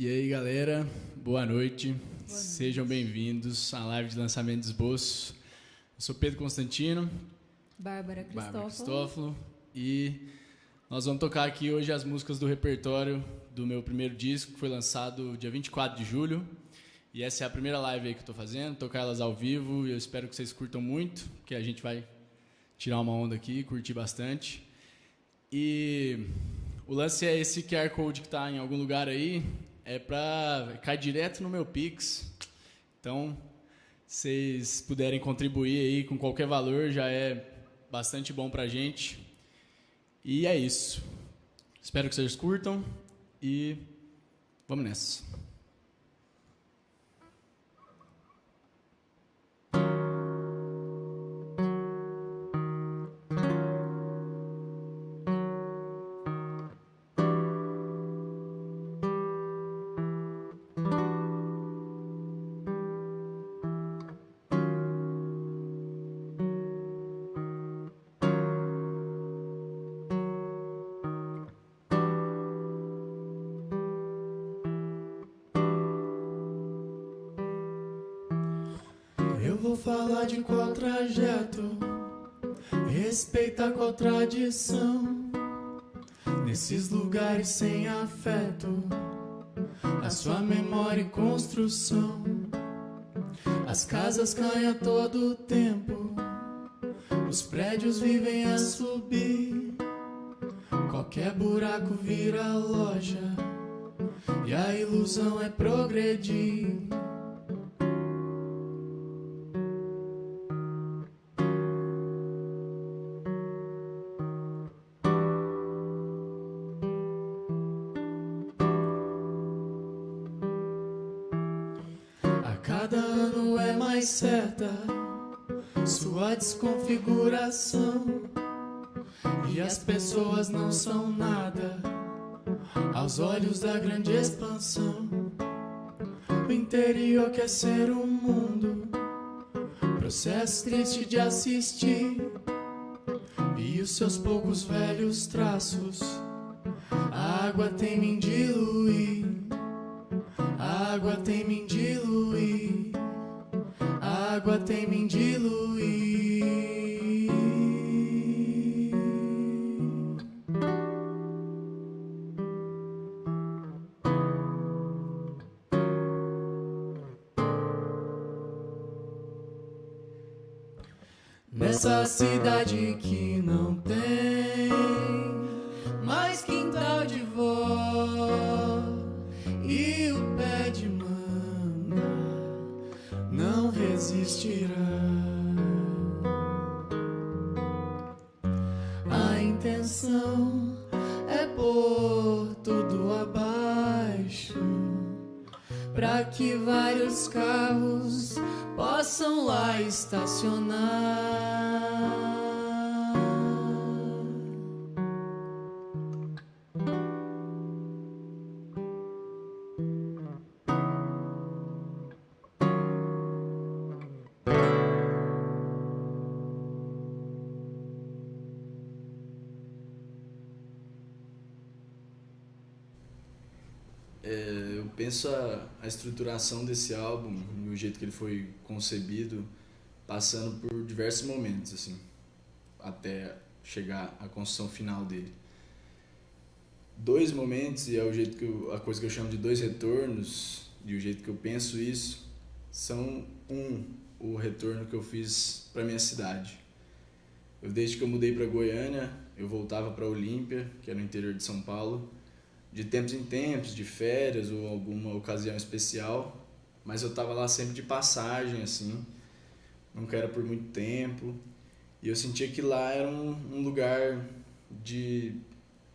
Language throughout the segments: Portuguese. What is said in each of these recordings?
E aí, galera, boa noite. Sejam bem-vindos à live de lançamento de esboço. Eu sou Pedro Constantino. Bárbara Cristófalo. E nós vamos tocar aqui hoje as músicas do repertório do meu primeiro disco, que foi lançado dia 24 de julho. E essa é a primeira live aí que eu tô fazendo, tocar elas ao vivo. E eu espero que vocês curtam muito, que a gente vai tirar uma onda aqui, curtir bastante. E o lance é esse QR Code que tá em algum lugar aí, é pra cair direto no meu Pix. Então, se vocês puderem contribuir aí com qualquer valor, já é bastante bom pra gente. E é isso. Espero que vocês curtam e vamos nessa. Vou falar de qual trajeto, respeitar qual tradição. Nesses lugares sem afeto, a sua memória e construção. As casas caem a todo tempo, os prédios vivem a subir. Qualquer buraco vira loja e a ilusão é progredir. Cada ano é mais certa sua desconfiguração, e as pessoas não são nada aos olhos da grande expansão. O interior quer ser um mundo, processo triste de assistir, e os seus poucos velhos traços a água tem em diluir. A água tem em diluir, a água tem em diluir. Nessa cidade que não tem mais quintal de vó e o pé de manga não resistirá. A intenção é pôr tudo abaixo, pra que vários carros possam lá estacionar. Eu penso a estruturação desse álbum e o jeito que ele foi concebido passando por diversos momentos, assim, até chegar à construção final dele. Dois momentos, e é o jeito a coisa que eu chamo de dois retornos, e o jeito que eu penso isso, são o retorno que eu fiz para minha cidade. Desde que eu mudei para Goiânia, eu voltava para Olímpia, que é no interior de São Paulo, de tempos em tempos, de férias ou alguma ocasião especial, mas eu estava lá sempre de passagem, assim, nunca era por muito tempo, e eu sentia que lá era um lugar de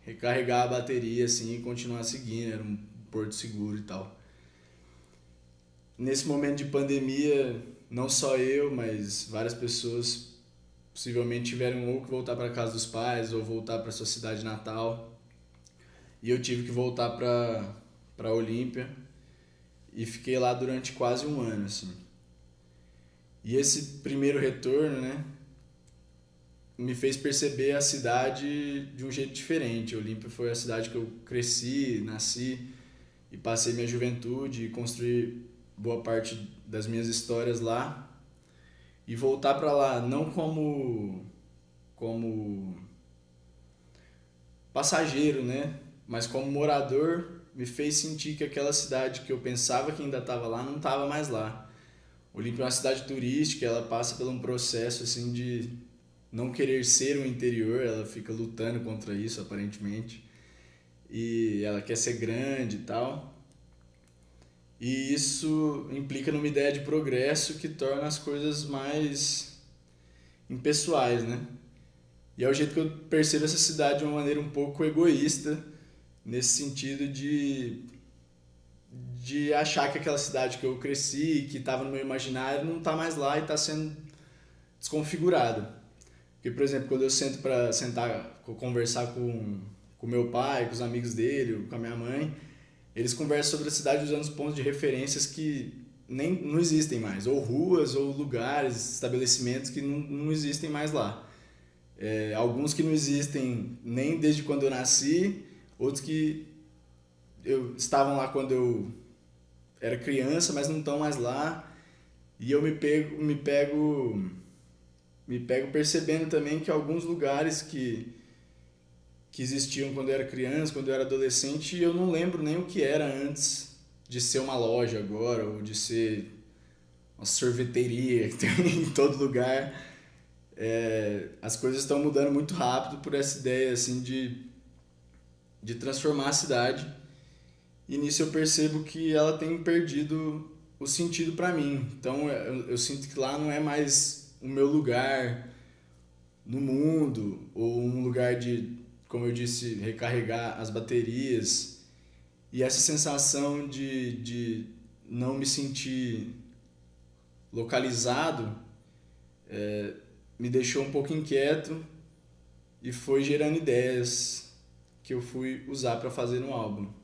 recarregar a bateria, assim, e continuar seguindo, era um porto seguro e tal. Nesse momento de pandemia, não só eu, mas várias pessoas possivelmente tiveram ou que voltar para casa dos pais ou voltar para sua cidade natal. E eu tive que voltar para Olímpia e fiquei lá durante quase um ano, assim. E esse primeiro retorno, né, me fez perceber a cidade de um jeito diferente. Olímpia foi a cidade que eu cresci, nasci, e passei minha juventude e construí boa parte das minhas histórias lá. E voltar para lá não como passageiro, né? Mas como morador, me fez sentir que aquela cidade que eu pensava que ainda estava lá, não estava mais lá. Olímpia é uma cidade turística, ela passa por um processo assim de não querer ser o interior, ela fica lutando contra isso aparentemente. E ela quer ser grande e tal. E isso implica numa ideia de progresso que torna as coisas mais impessoais, né? E é o jeito que eu percebo essa cidade de uma maneira um pouco egoísta, nesse sentido de achar que aquela cidade que eu cresci, que estava no meu imaginário, não está mais lá e está sendo desconfigurada. Porque, por exemplo, quando eu sento para sentar, conversar com meu pai, com os amigos dele, com a minha mãe, eles conversam sobre a cidade usando os pontos de referências que nem não existem mais, ou ruas, ou lugares, estabelecimentos que não existem mais lá. Alguns que não existem nem desde quando eu nasci, outros que estavam lá quando eu era criança, mas não estão mais lá. E eu me pego percebendo também que alguns lugares que existiam quando eu era criança, quando eu era adolescente, eu não lembro nem o que era antes de ser uma loja agora, ou de ser uma sorveteria que tem em todo lugar. As coisas estão mudando muito rápido por essa ideia assim de transformar a cidade. E nisso eu percebo que ela tem perdido o sentido para mim. Então eu sinto que lá não é mais o meu lugar no mundo, ou um lugar de, como eu disse, recarregar as baterias. E essa sensação de não me sentir localizado me deixou um pouco inquieto e foi gerando ideias que eu fui usar para fazer no álbum.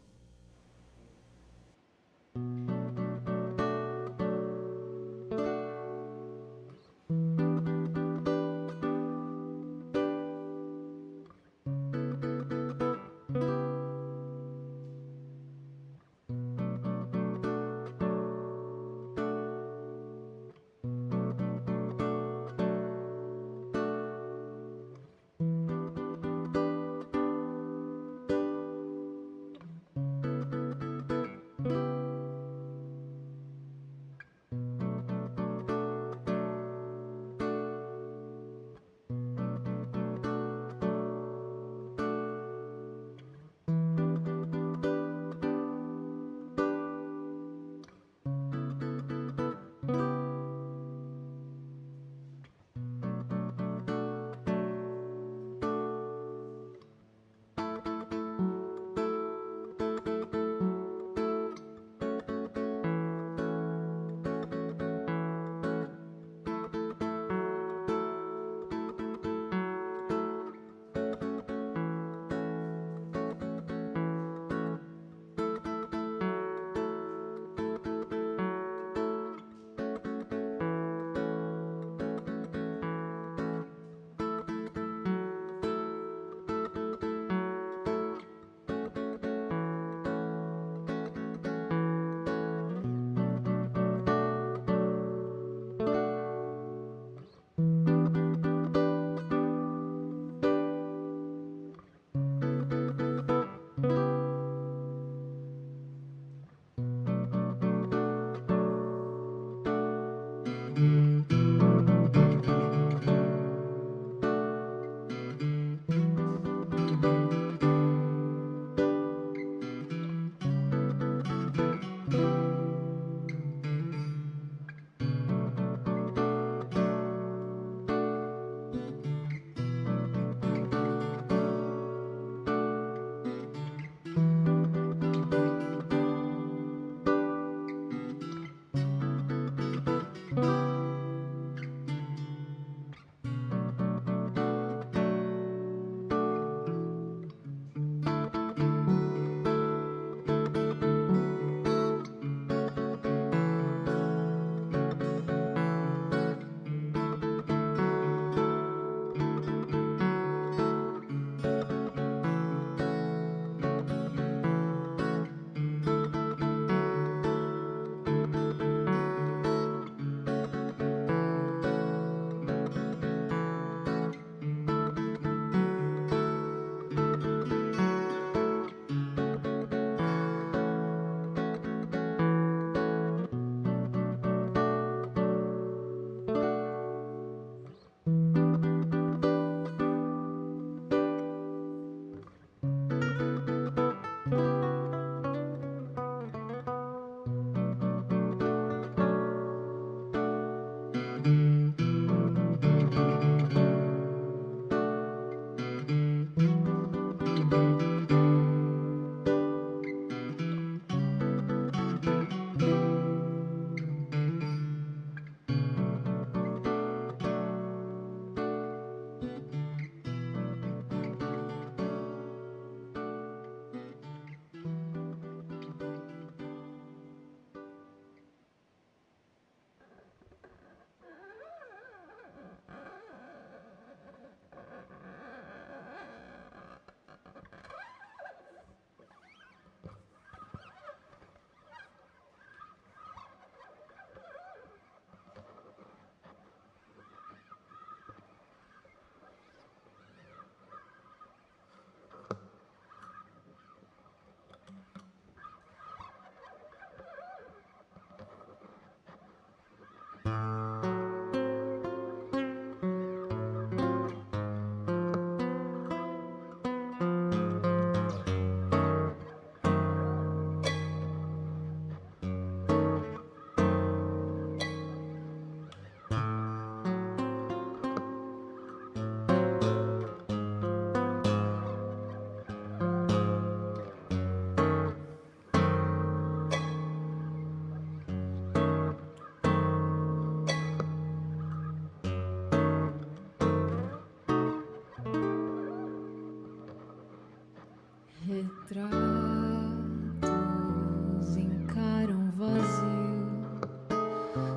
encaram vazio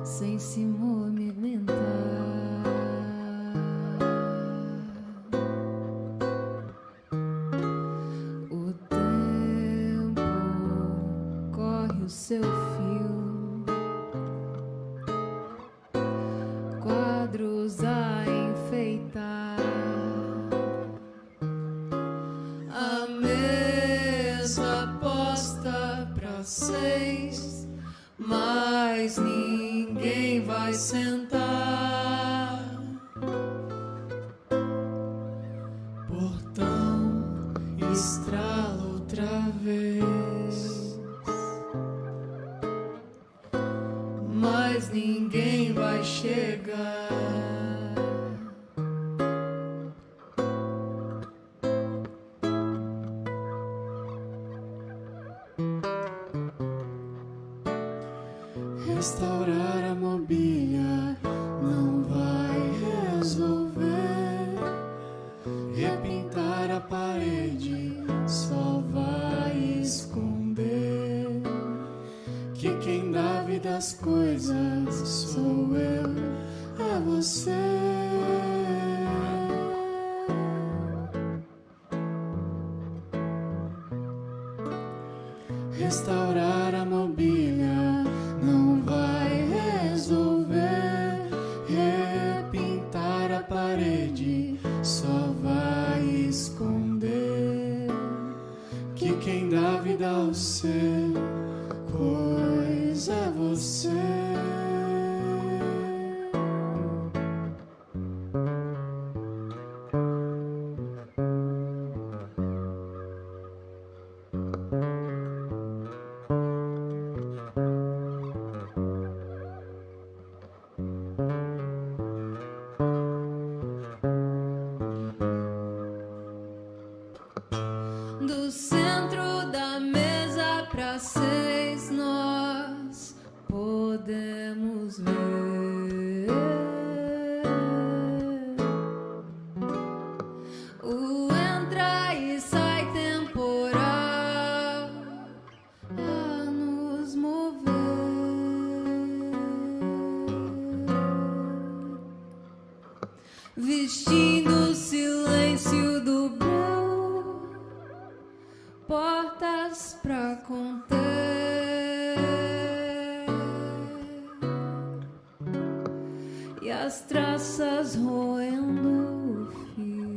sem se movimentar. O tempo corre o seu fio, quadros a enfeitar. A mesa aposta pra 6, mas ninguém vai sentar. Portão estrala outra vez, mas ninguém vai chegar. Restaurar a mobília não vai resolver. Repintar a parede só vai esconder que quem dá vida às coisas sou eu, é você. Restaurar a mobília não vai resolver. Repintar a parede só vai esconder que quem dá vida ao ser coisa é você. Do centro da mesa pra 6 nós podemos ver o entra e sai temporal a nos mover, vestindo o silêncio do breu, portas pra conter e as traças roendo o fio.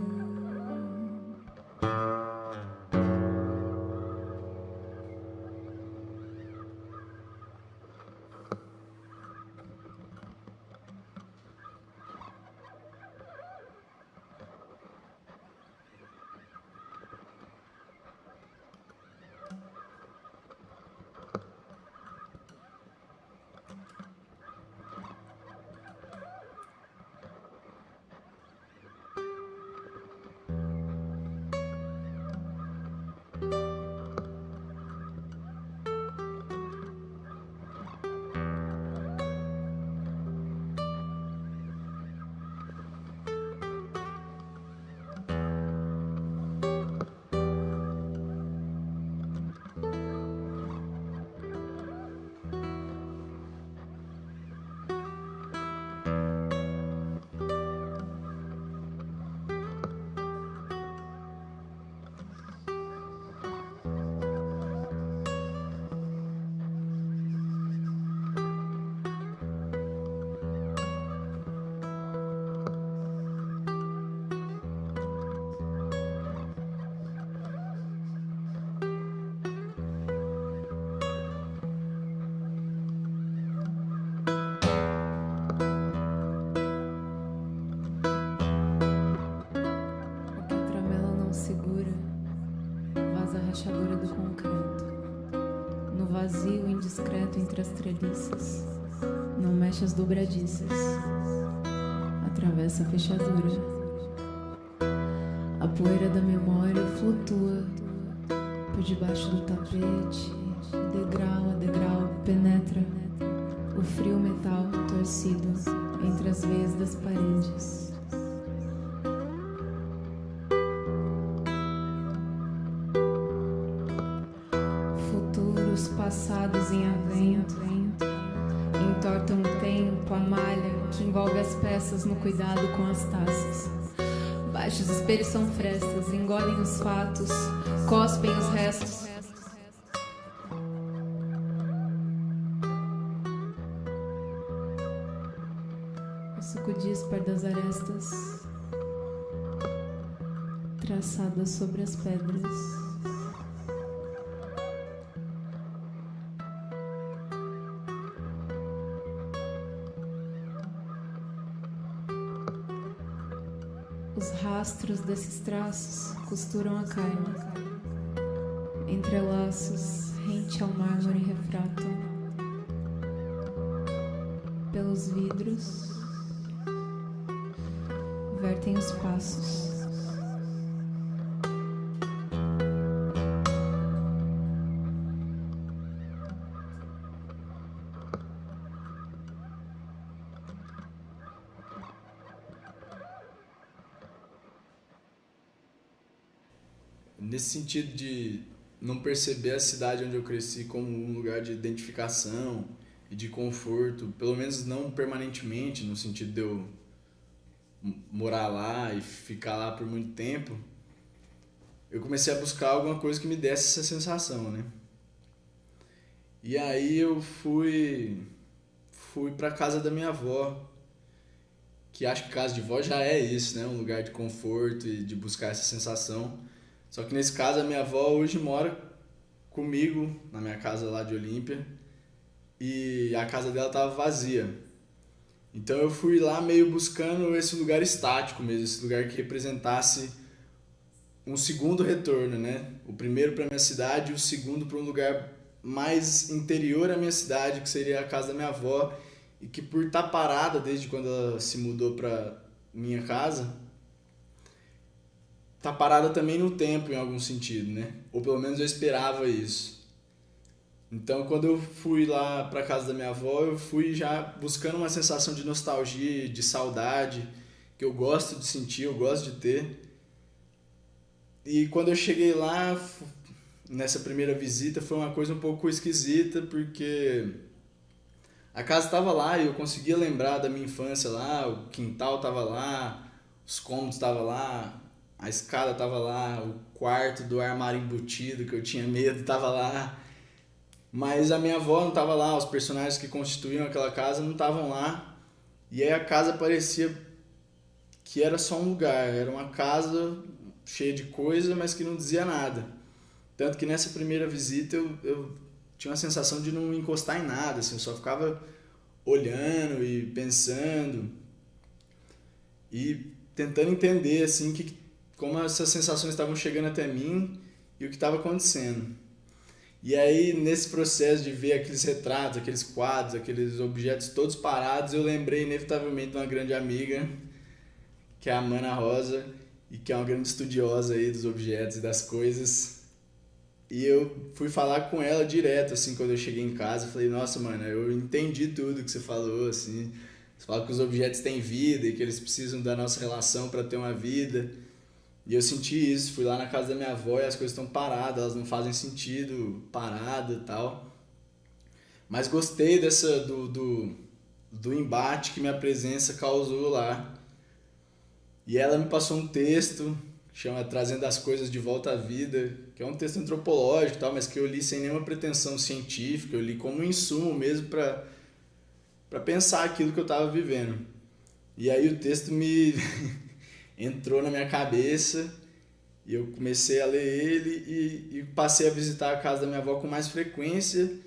Rachadura do concreto, no vazio indiscreto entre as treliças, não mexe as dobradiças, atravessa a fechadura. A poeira da memória flutua por debaixo do tapete, degrau a degrau penetra o frio metal torcido entre as veias das paredes. passados em avento, entortam o tempo, a malha que envolve as peças no cuidado com as taças. Baixos espelhos são frestas, engolem os fatos, cospem os restos. O suco dispar das arestas, traçadas sobre as pedras. Os rastros desses traços costuram a carne, entrelaços rente ao mármore refratam. Pelos vidros vertem os passos. Nesse sentido de não perceber a cidade onde eu cresci como um lugar de identificação e de conforto, pelo menos não permanentemente, no sentido de eu morar lá e ficar lá por muito tempo, eu comecei a buscar alguma coisa que me desse essa sensação, né? E aí eu fui pra casa da minha avó, que acho que casa de vó já é isso, né? Um lugar de conforto e de buscar essa sensação. Só que nesse caso a minha avó hoje mora comigo na minha casa lá de Olímpia e a casa dela estava vazia. Então eu fui lá meio buscando esse lugar estático mesmo, esse lugar que representasse um segundo retorno, né? O primeiro para minha cidade e o segundo para um lugar mais interior à minha cidade, que seria a casa da minha avó, e que por estar parada desde quando ela se mudou para minha casa, tá parada também no tempo em algum sentido, né? Ou pelo menos eu esperava isso. Então quando eu fui lá para casa da minha avó, eu fui já buscando uma sensação de nostalgia, de saudade, que eu gosto de sentir, eu gosto de ter. E quando eu cheguei lá, nessa primeira visita, foi uma coisa um pouco esquisita, porque a casa estava lá e eu conseguia lembrar da minha infância lá, o quintal estava lá, os cômodos estavam lá, a escada estava lá, o quarto do armário embutido que eu tinha medo estava lá. Mas a minha avó não estava lá, os personagens que constituíam aquela casa não estavam lá. E aí a casa parecia que era só um lugar, era uma casa cheia de coisa, mas que não dizia nada. Tanto que nessa primeira visita eu tinha uma sensação de não encostar em nada, assim, eu só ficava olhando e pensando e tentando entender assim, como essas sensações estavam chegando até mim e o que estava acontecendo. E aí, nesse processo de ver aqueles retratos, aqueles quadros, aqueles objetos todos parados, eu lembrei inevitavelmente de uma grande amiga, que é a Mana Rosa, e que é uma grande estudiosa aí dos objetos e das coisas. E eu fui falar com ela direto, assim, quando eu cheguei em casa. Eu falei, nossa, mano, eu entendi tudo que você falou, assim. Você fala que os objetos têm vida e que eles precisam da nossa relação para ter uma vida. E eu senti isso, fui lá na casa da minha avó e as coisas estão paradas, elas não fazem sentido, parada e tal. Mas gostei do embate que minha presença causou lá. E ela me passou um texto, que chama Trazendo as Coisas de Volta à Vida, que é um texto antropológico e tal, mas que eu li sem nenhuma pretensão científica, eu li como um insumo mesmo para pensar aquilo que eu estava vivendo. E aí o texto me entrou na minha cabeça e eu comecei a ler ele e passei a visitar a casa da minha avó com mais frequência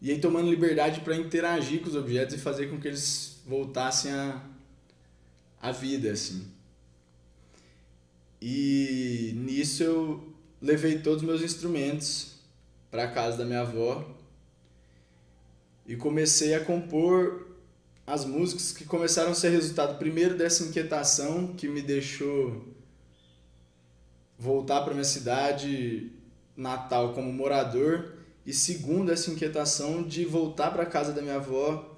e aí tomando liberdade para interagir com os objetos e fazer com que eles voltassem à vida, assim. E nisso eu levei todos os meus instrumentos para a casa da minha avó e comecei a compor as músicas que começaram a ser resultado primeiro dessa inquietação que me deixou voltar para minha cidade natal como morador e segundo essa inquietação de voltar para a casa da minha avó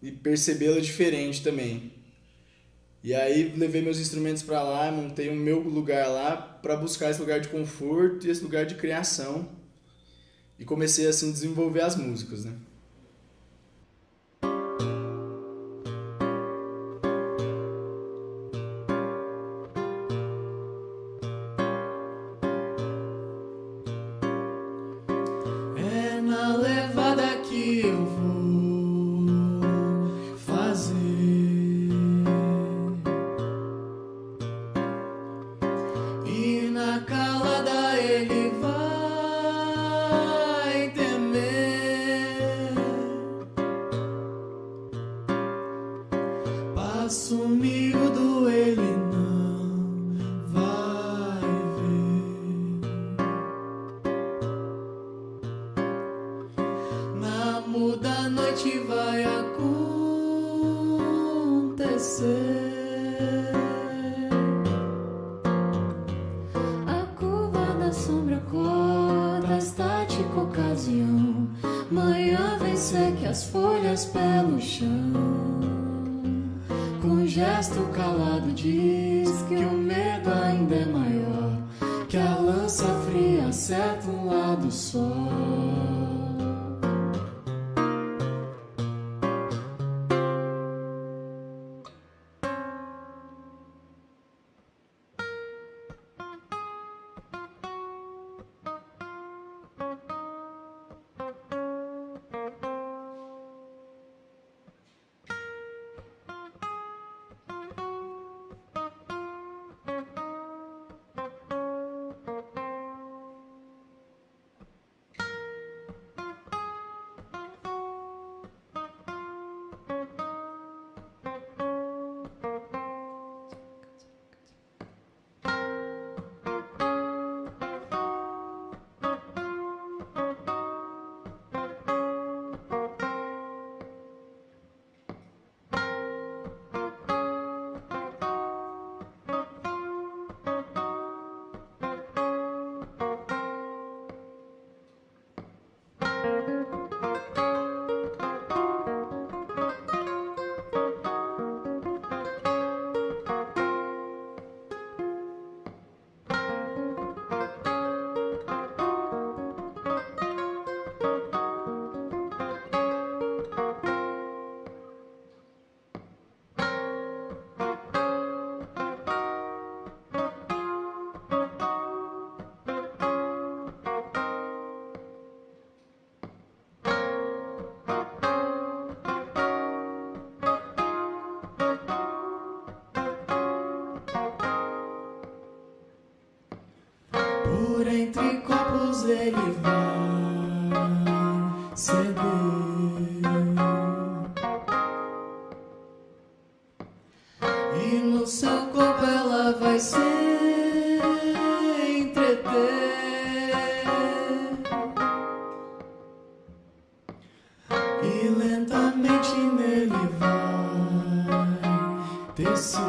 e percebê-la diferente também. E aí levei meus instrumentos para lá, montei o meu lugar lá para buscar esse lugar de conforto e esse lugar de criação. E comecei assim a desenvolver as músicas, né? É na levada que eu vou fazer, e na calada ele vai temer. Passo miúdo ele não vai ver. Na muda noite vai acontecer. A curva da sombra corta estática ocasião. Manhã vem seque as folhas pelo chão. Com gesto calado diz que o medo ainda é maior, que a lança fria acerta um lado só. Por entre copos ele vai ceder, e no seu corpo ela vai se entreter, e lentamente nele vai descer.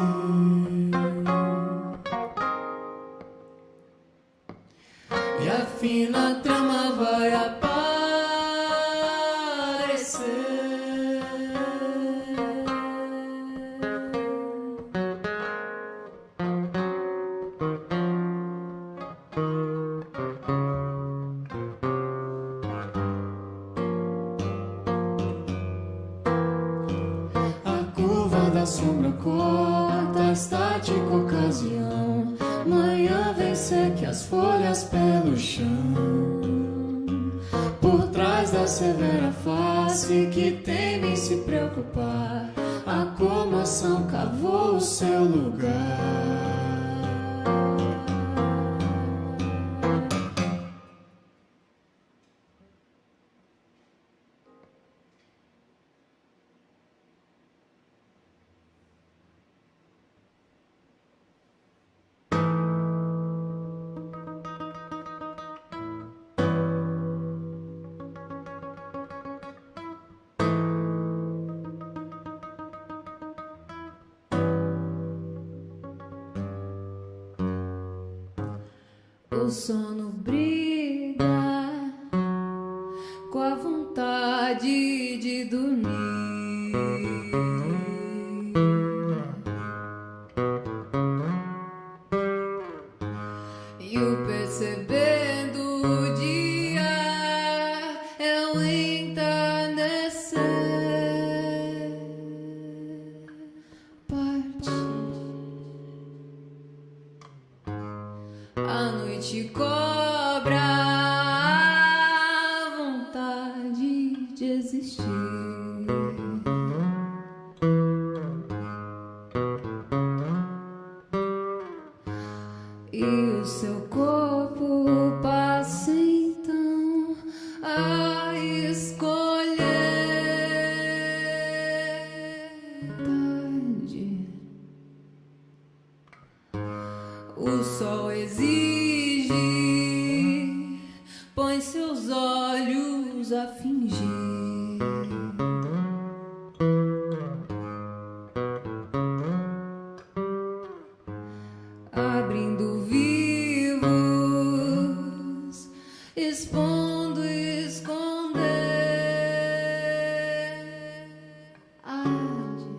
E a fina trama vai aparecer. A curva da sombra corta a estática ocasião. Manhã vem seque as folhas pelo chão. Por trás da severa face que teme em se preocupar, a comoção cavou o seu lugar. O sono briga com a vontade de dormir, e o percebendo o dia A noite cobra a vontade de existir. E o seu corpo passa então a escolher tarde. O sol exige, põe seus olhos a fingir. Abrindo vivos, expondo e esconder. Arde.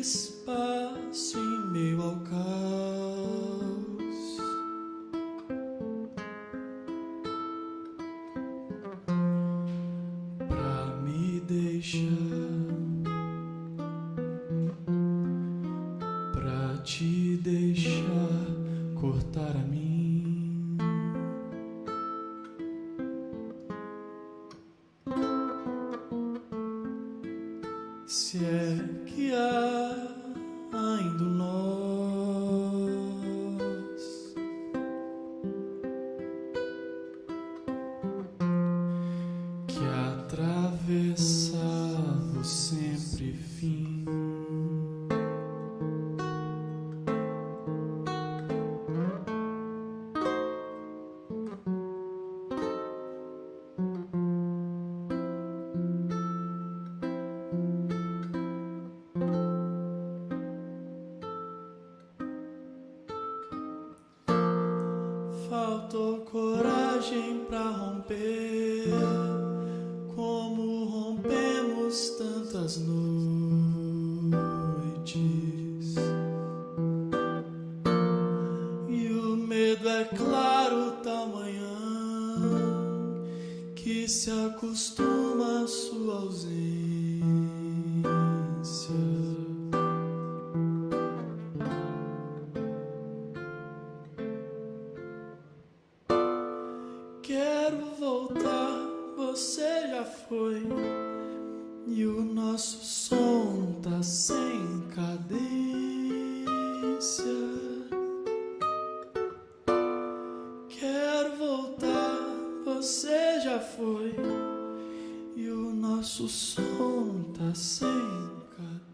Espaço em meio ao caos, pra me deixar, pra te deixar cortar a mim. se é que há ainda nós, que atravessava sempre fim. Faltou coragem pra romper, como rompemos tantas noites. E o medo é claro tamanho que se acostuma à sua ausência. Quero voltar, você já foi, e o nosso som tá sem cadência. Quero voltar, você já foi, e o nosso som tá sem cadência.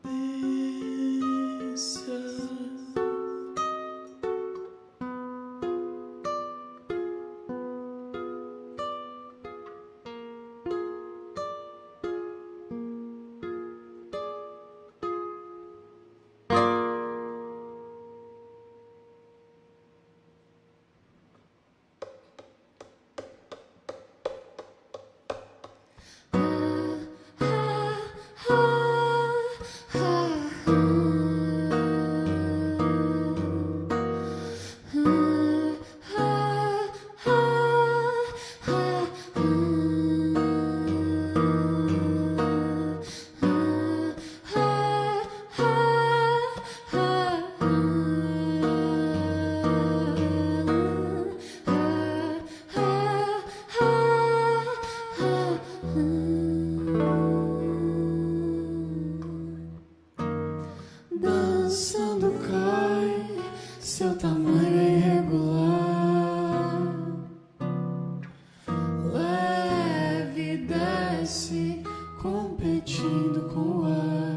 Dançando cai, seu tamanho é irregular, leve desce, competindo com o ar.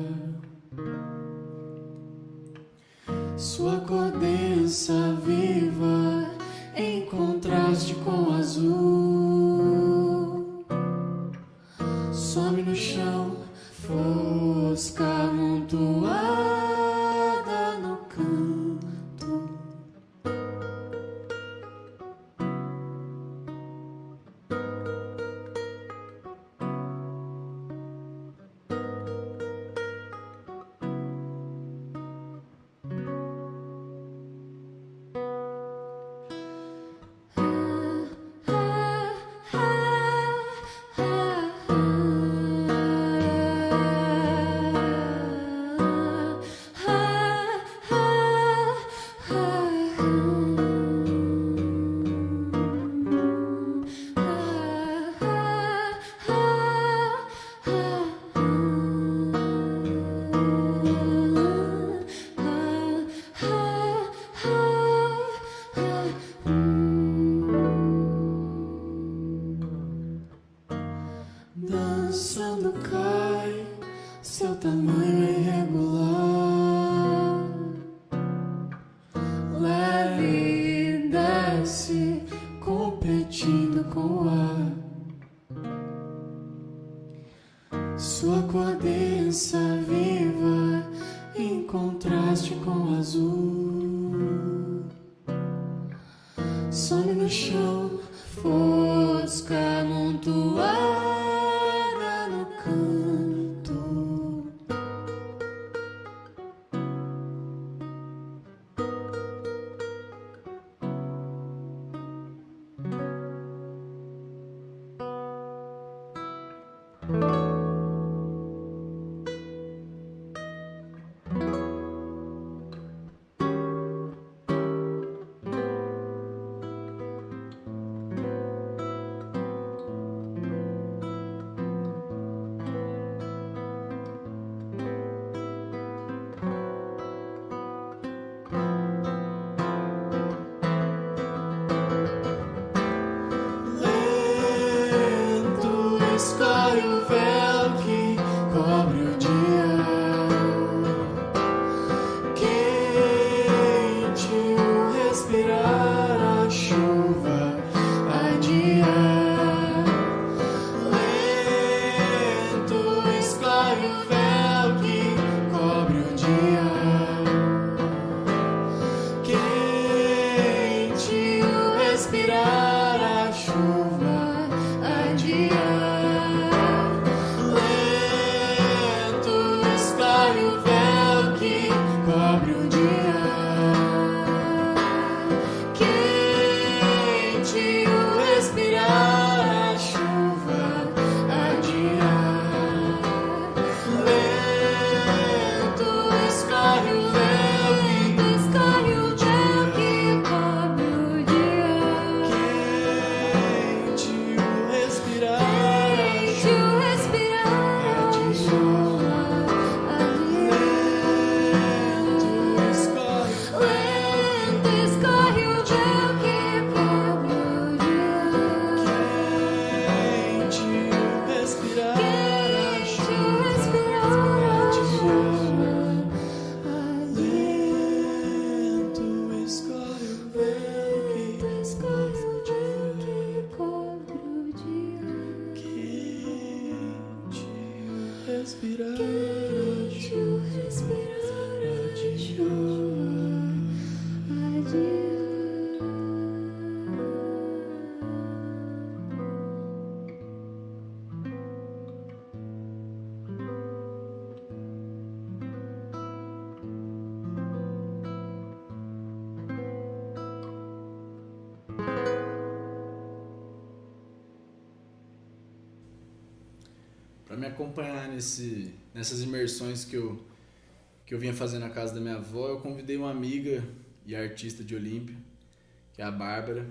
Sua cor densa, viva, em contraste com o azul. Some no chão, fosca amontoada no canto. Dançando cai, seu tamanho é irregular, leve desce, competindo com o ar. Sua cor densa, viva, em contraste com o azul. Some no chão, fosca amontoada no canto. escorre o véu que cobre o dia. Quente o respirar a chuva a dia. Lento escorre o véu que cobre o dia. Quente o respirar a chuva a dia. Lento escorre o véu que cobre o dia. Quente o respirar a chuva a dia. Lento escorre o véu que cobre o dia. Quente o respirar a chuva a dia. Lento escorre o véu que cobre o dia. Quente o respirar a chuva a dia. Lento escorre o véu que cobre o dia. Quente o respirar a Para me acompanhar nessas imersões que eu vinha fazendo na casa da minha avó, eu convidei uma amiga e artista de Olímpia, que é a Bárbara,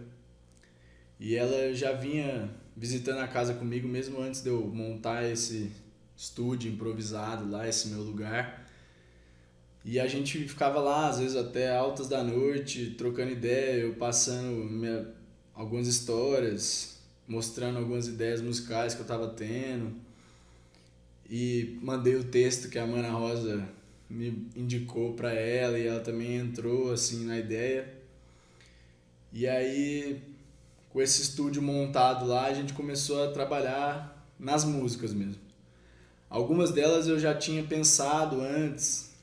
e ela já vinha visitando a casa comigo mesmo antes de eu montar esse estúdio improvisado lá, esse meu lugar. E a gente ficava lá, às vezes até altas da noite, trocando ideia, eu passando algumas histórias, mostrando algumas ideias musicais que eu estava tendo. E mandei o texto que a Mana Rosa me indicou para ela, e ela também entrou assim na ideia. E aí, com esse estúdio montado lá, a gente começou a trabalhar nas músicas mesmo. Algumas delas eu já tinha pensado antes.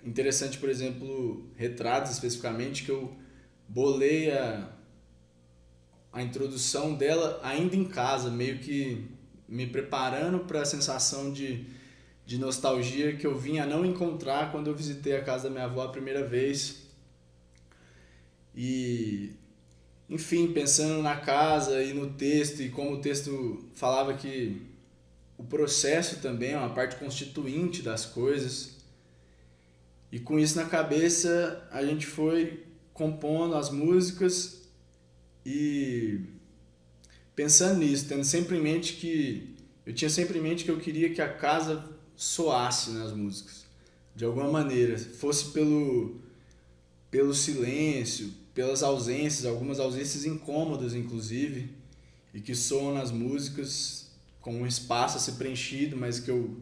Interessante, por exemplo, Retratos especificamente, que eu bolei a introdução dela ainda em casa, meio que me preparando para a sensação de nostalgia que eu vinha a não encontrar quando eu visitei a casa da minha avó a primeira vez. E, enfim, pensando na casa e no texto, e como o texto falava que o processo também é uma parte constituinte das coisas. E com isso na cabeça, a gente foi compondo as músicas e pensando nisso, tendo sempre em mente que eu queria que a casa soasse nas músicas, de alguma maneira, fosse pelo silêncio, pelas ausências, algumas ausências incômodas inclusive, e que soam nas músicas com um espaço a ser preenchido, mas que eu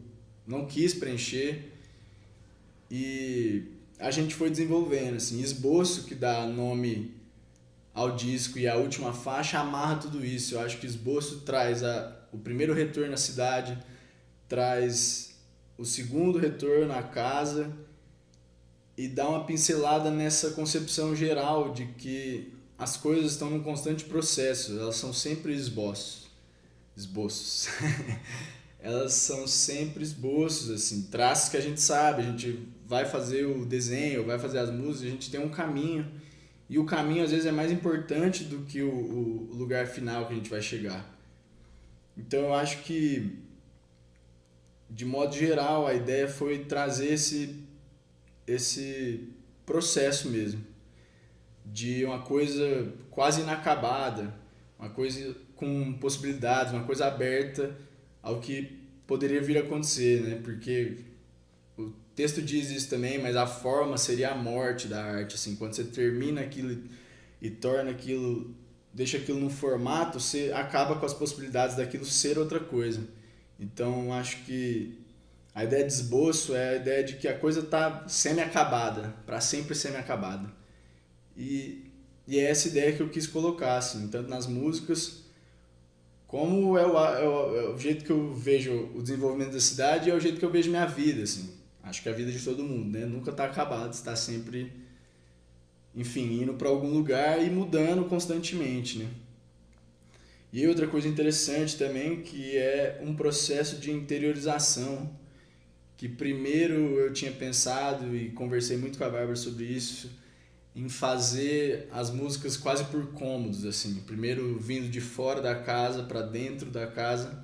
não quis preencher. E a gente foi desenvolvendo, assim, Esboço, que dá nome ao disco, e a última faixa amarra tudo isso. Eu acho que Esboço traz o primeiro retorno à cidade, traz o segundo retorno à casa e dá uma pincelada nessa concepção geral de que as coisas estão num constante processo, elas são sempre esboços. Elas são sempre esboços, assim, traços que a gente sabe, a gente vai fazer o desenho, vai fazer as músicas, a gente tem um caminho. E o caminho, às vezes, é mais importante do que o lugar final que a gente vai chegar. Então, eu acho que, de modo geral, a ideia foi trazer esse processo mesmo. De uma coisa quase inacabada, uma coisa com possibilidades, uma coisa aberta ao que poderia vir a acontecer, né? Porque o texto diz isso também, mas a forma seria a morte da arte, assim, quando você termina aquilo e torna aquilo, deixa aquilo num formato, você acaba com as possibilidades daquilo ser outra coisa. Então, acho que a ideia de esboço é a ideia de que a coisa está semi-acabada, para sempre semi-acabada. E é essa ideia que eu quis colocar, assim, tanto nas músicas, como é o jeito que eu vejo o desenvolvimento da cidade e é o jeito que eu vejo minha vida, assim. Acho que a vida de todo mundo, né? Nunca está acabada, está sempre, enfim, indo para algum lugar e mudando constantemente, né? E outra coisa interessante também, que é um processo de interiorização, que primeiro eu tinha pensado e conversei muito com a Bárbara sobre isso, em fazer as músicas quase por cômodos, assim. Primeiro vindo de fora da casa para dentro da casa,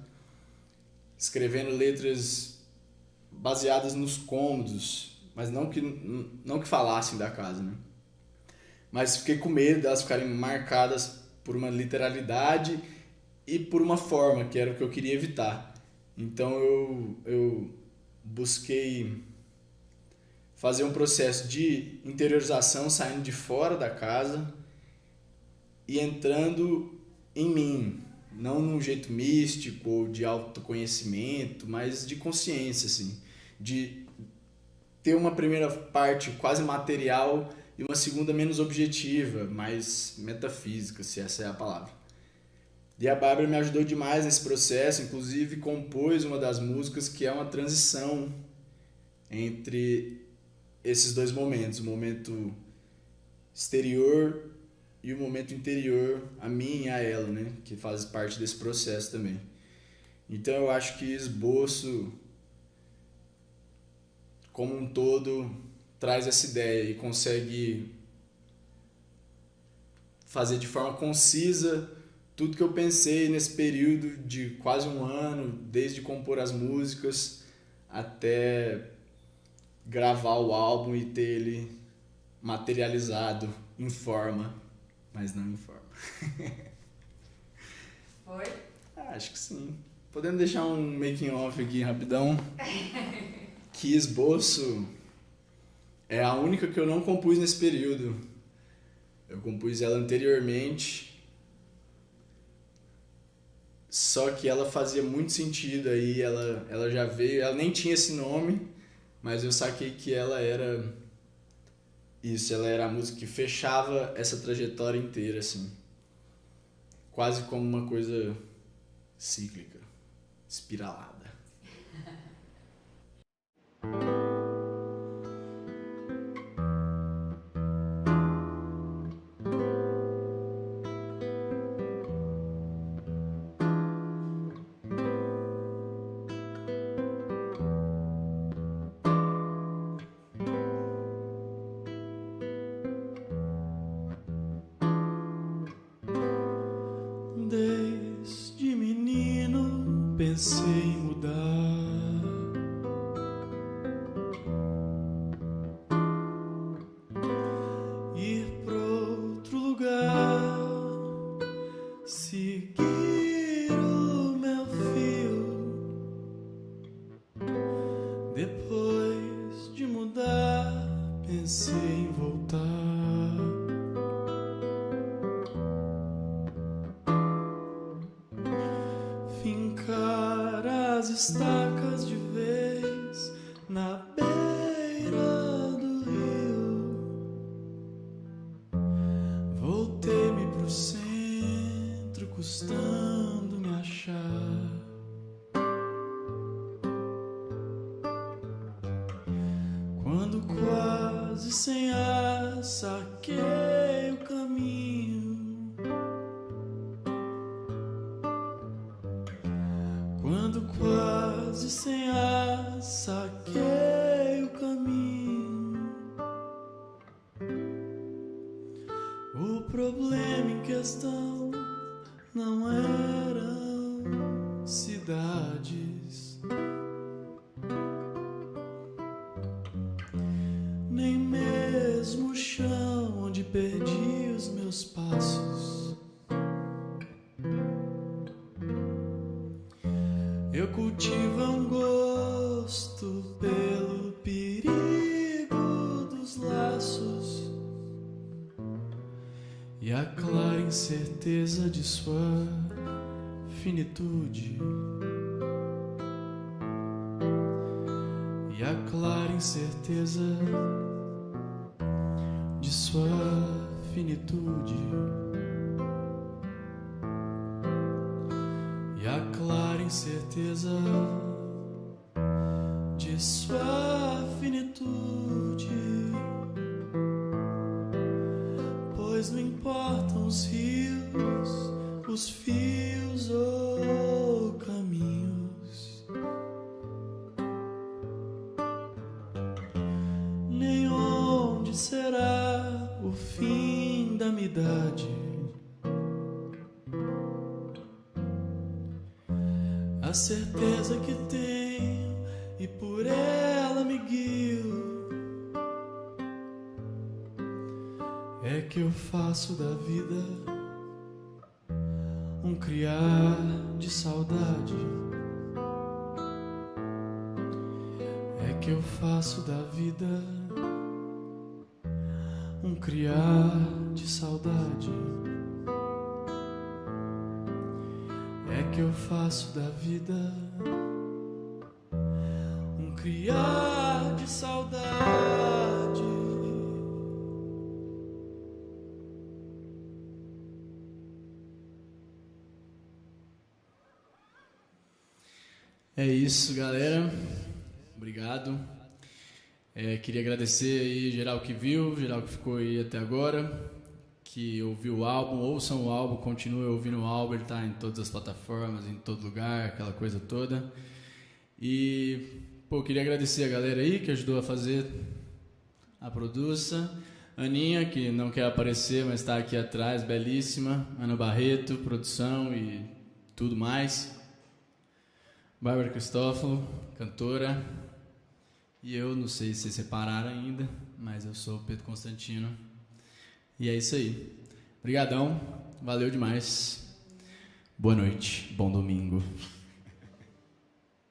escrevendo letras baseadas nos cômodos, mas não que falassem da casa, né? Mas fiquei com medo delas ficarem marcadas por uma literalidade e por uma forma, que era o que eu queria evitar. Então eu busquei fazer um processo de interiorização saindo de fora da casa e entrando em mim, não num jeito místico ou de autoconhecimento, mas de consciência, assim, de ter uma primeira parte quase material e uma segunda menos objetiva, mais metafísica, se essa é a palavra. E a Bárbara me ajudou demais nesse processo, inclusive compôs uma das músicas que é uma transição entre esses dois momentos, o momento exterior e o momento interior, a mim e a ela, né, que faz parte desse processo também. Então eu acho que Esboço, como um todo, traz essa ideia e consegue fazer de forma concisa tudo que eu pensei nesse período de quase um ano, desde compor as músicas até gravar o álbum e ter ele materializado em forma, mas não em forma. Foi? Acho que sim. Podemos deixar um making off aqui rapidão. Que Esboço é a única que eu não compus nesse período. Eu compus ela anteriormente, só que ela fazia muito sentido aí, ela já veio, ela nem tinha esse nome, mas eu saquei que ela era isso, ela era a música que fechava essa trajetória inteira, assim, quase como uma coisa cíclica, espiralada. Desde menino pensei em mudar, ir pra outro lugar, seguir o meu fio. Depois de mudar, pensei em voltar. Fincar as estacas de vez na beira do rio. Voltei-me pro centro, custando me achar. Quando quase sem ar, saquei o caminho. Quando quase sem ar, saquei o caminho. O problema em questão não eram cidades, nem mesmo o chão onde perdi os meus passos. Eu cultivo um gosto pelo perigo dos laços e a clara incerteza de sua finitude. e a clara incerteza de sua finitude, e a clara incerteza de sua finitude, pois não importam os rios, os fios ou caminhos, nem onde será o fim da minha idade. A certeza que tenho e por ela me guio é que eu faço da vida um criar de saudade. É que eu faço da vida um criar de saudade. É que eu faço da vida um criar de saudade. É isso, galera. Obrigado. Queria agradecer aí geral que viu, geral que ficou aí até agora, que ouviu o álbum, ouçam o álbum, continue ouvindo o álbum, ele tá em todas as plataformas, em todo lugar, aquela coisa toda. E, queria agradecer a galera aí que ajudou a fazer a produção. Aninha, que não quer aparecer, mas está aqui atrás, belíssima. Ana Barreto, produção e tudo mais. Bárbara Cristófalo, cantora. E eu, não sei se vocês separaram ainda, mas eu sou o Pedro Constantino. E é isso aí. Obrigadão, valeu demais. Boa noite, bom domingo.